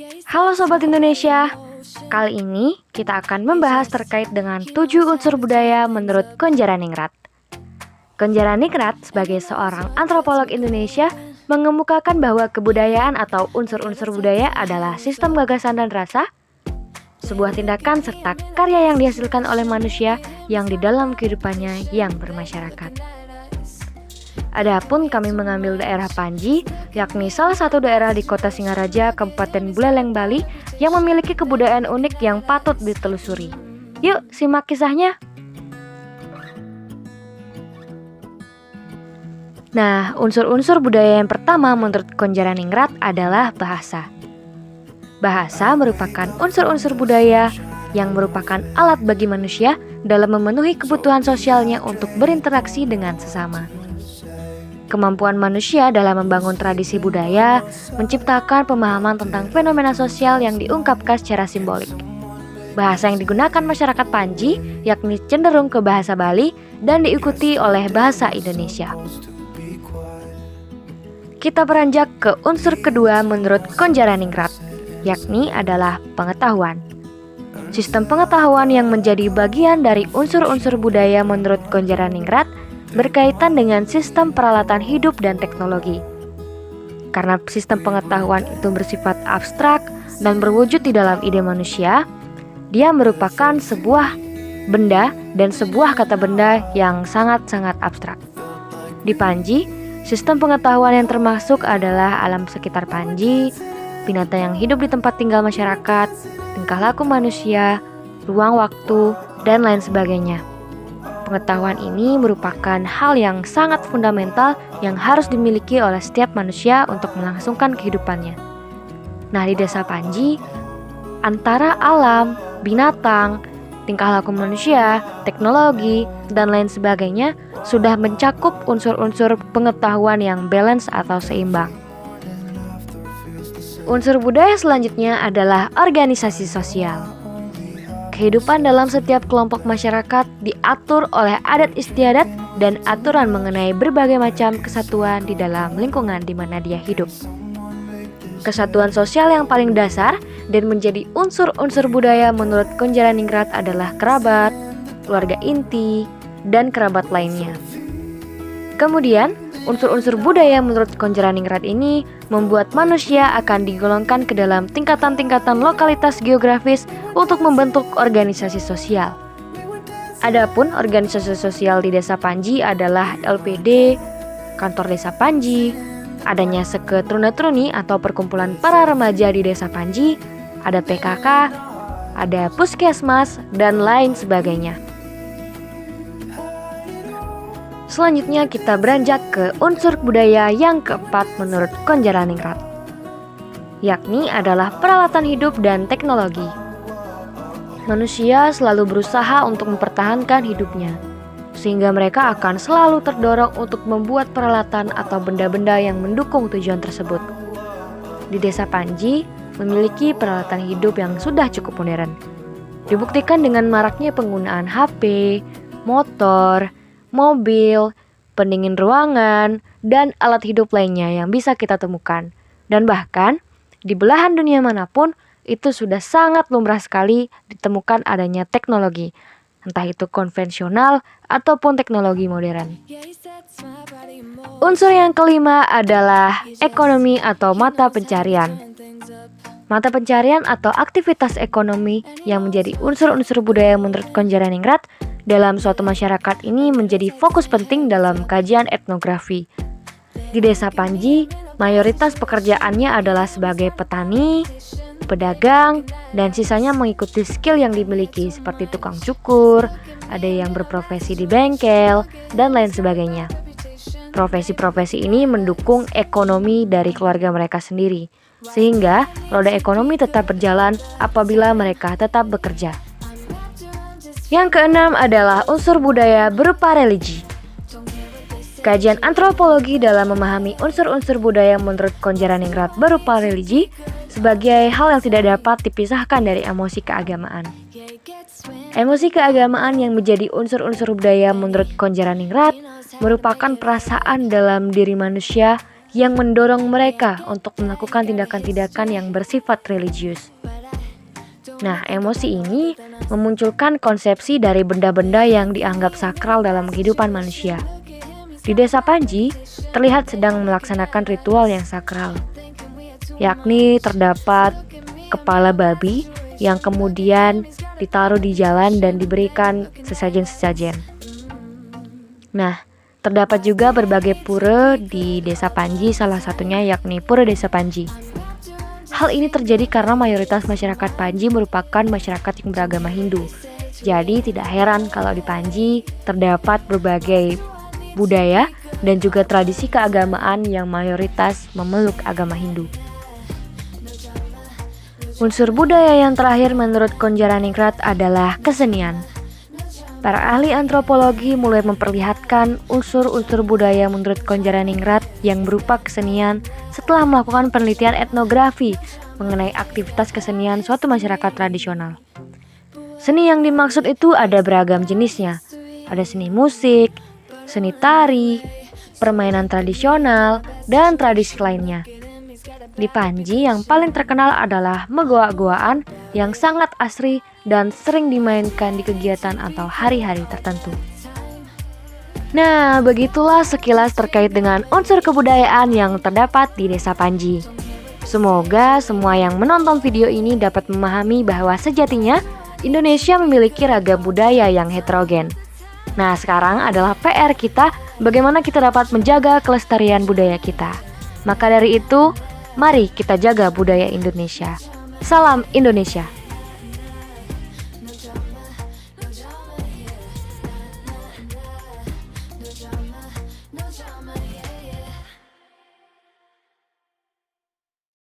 Halo Sobat Indonesia, kali ini kita akan membahas terkait dengan 7 unsur budaya menurut Konjaraningrat. Konjaraningrat sebagai seorang antropolog Indonesia mengemukakan bahwa kebudayaan atau unsur-unsur budaya adalah sistem gagasan dan rasa, sebuah tindakan serta karya yang dihasilkan oleh manusia yang di dalam kehidupannya yang bermasyarakat. Adapun kami mengambil daerah Panji, yakni salah satu daerah di Kota Singaraja, Kabupaten Buleleng, Bali, yang memiliki kebudayaan unik yang patut ditelusuri. Yuk, simak kisahnya. Nah, unsur-unsur budaya yang pertama menurut Konjaraningrat adalah bahasa. Bahasa merupakan unsur-unsur budaya yang merupakan alat bagi manusia dalam memenuhi kebutuhan sosialnya untuk berinteraksi dengan sesama. Kemampuan manusia dalam membangun tradisi budaya menciptakan pemahaman tentang fenomena sosial yang diungkapkan secara simbolik. Bahasa yang digunakan masyarakat Panji yakni cenderung ke bahasa Bali dan diikuti oleh bahasa Indonesia. Kita beranjak ke unsur kedua menurut Konjaraningrat, yakni adalah pengetahuan. Sistem pengetahuan yang menjadi bagian dari unsur-unsur budaya menurut Konjaraningrat berkaitan dengan sistem peralatan hidup dan teknologi. Karena sistem pengetahuan itu bersifat abstrak dan berwujud di dalam ide manusia, dia merupakan sebuah benda dan sebuah kata benda yang sangat-sangat abstrak. Di Panji, sistem pengetahuan yang termasuk adalah alam sekitar Panji, binatang yang hidup di tempat tinggal masyarakat, tingkah laku manusia, ruang waktu, dan lain sebagainya. Pengetahuan ini merupakan hal yang sangat fundamental yang harus dimiliki oleh setiap manusia untuk melangsungkan kehidupannya. Nah, di desa Panji, antara alam, binatang, tingkah laku manusia, teknologi, dan lain sebagainya sudah mencakup unsur-unsur pengetahuan yang balance atau seimbang. Unsur budaya selanjutnya adalah organisasi sosial. Kehidupan dalam setiap kelompok masyarakat diatur oleh adat istiadat dan aturan mengenai berbagai macam kesatuan di dalam lingkungan di mana dia hidup. Kesatuan sosial yang paling dasar dan menjadi unsur-unsur budaya menurut Konjaraningrat adalah kerabat, keluarga inti, dan kerabat lainnya. Kemudian, unsur-unsur budaya menurut Konjaraningrat ini membuat manusia akan digolongkan ke dalam tingkatan-tingkatan lokalitas geografis untuk membentuk organisasi sosial. Adapun organisasi sosial di Desa Panji adalah LPD, Kantor Desa Panji, adanya Seke Truna-Truni atau perkumpulan para remaja di Desa Panji, ada PKK, ada Puskesmas, dan lain sebagainya. Selanjutnya kita beranjak ke unsur budaya yang keempat menurut Konjaraningrat, yakni adalah peralatan hidup dan teknologi. Manusia selalu berusaha untuk mempertahankan hidupnya, sehingga mereka akan selalu terdorong untuk membuat peralatan atau benda-benda yang mendukung tujuan tersebut. Di Desa Panji memiliki peralatan hidup yang sudah cukup modern. Dibuktikan dengan maraknya penggunaan HP, motor, mobil, pendingin ruangan, dan alat hidup lainnya yang bisa kita temukan. Dan bahkan, di belahan dunia manapun, itu sudah sangat lumrah sekali ditemukan adanya teknologi, entah itu konvensional ataupun teknologi modern. Unsur yang kelima adalah ekonomi atau mata pencarian. Mata pencarian atau aktivitas ekonomi yang menjadi unsur-unsur budaya menurut Konjaraningrat dalam suatu masyarakat ini menjadi fokus penting dalam kajian etnografi. Di Desa Panji, mayoritas pekerjaannya adalah sebagai petani, pedagang, dan sisanya mengikuti skill yang dimiliki seperti tukang cukur, ada yang berprofesi di bengkel, dan lain sebagainya. Profesi-profesi ini mendukung ekonomi dari keluarga mereka sendiri, sehingga roda ekonomi tetap berjalan apabila mereka tetap bekerja. Yang keenam adalah unsur budaya berupa religi. Kajian antropologi dalam memahami unsur-unsur budaya menurut Konjaraningrat berupa religi sebagai hal yang tidak dapat dipisahkan dari emosi keagamaan. Emosi keagamaan yang menjadi unsur-unsur budaya menurut Konjaraningrat merupakan perasaan dalam diri manusia yang mendorong mereka untuk melakukan tindakan-tindakan yang bersifat religius. Nah, emosi ini memunculkan konsepsi dari benda-benda yang dianggap sakral dalam kehidupan manusia. Di desa Panji, terlihat sedang melaksanakan ritual yang sakral, yakni terdapat kepala babi yang kemudian ditaruh di jalan dan diberikan sesajen-sesajen. Nah, terdapat juga berbagai pura di desa Panji, salah satunya yakni Pura Desa Panji. Hal ini terjadi karena mayoritas masyarakat Panji merupakan masyarakat yang beragama Hindu. Jadi tidak heran kalau di Panji terdapat berbagai budaya dan juga tradisi keagamaan yang mayoritas memeluk agama Hindu. Unsur budaya yang terakhir menurut Konjaraningrat adalah kesenian. Para ahli antropologi mulai memperlihatkan unsur-unsur budaya menurut Konjaraningrat yang berupa kesenian setelah melakukan penelitian etnografi mengenai aktivitas kesenian suatu masyarakat tradisional. Seni yang dimaksud itu ada beragam jenisnya. Ada seni musik, seni tari, permainan tradisional, dan tradisi lainnya. Di Panji yang paling terkenal adalah megoa-goaan yang sangat asri dan sering dimainkan di kegiatan atau hari-hari tertentu. Nah, begitulah sekilas terkait dengan unsur kebudayaan yang terdapat di Desa Panji. Semoga semua yang menonton video ini dapat memahami bahwa sejatinya Indonesia memiliki ragam budaya yang heterogen. Nah, sekarang adalah PR kita bagaimana kita dapat menjaga kelestarian budaya kita. Maka dari itu, mari kita jaga budaya Indonesia. Salam Indonesia.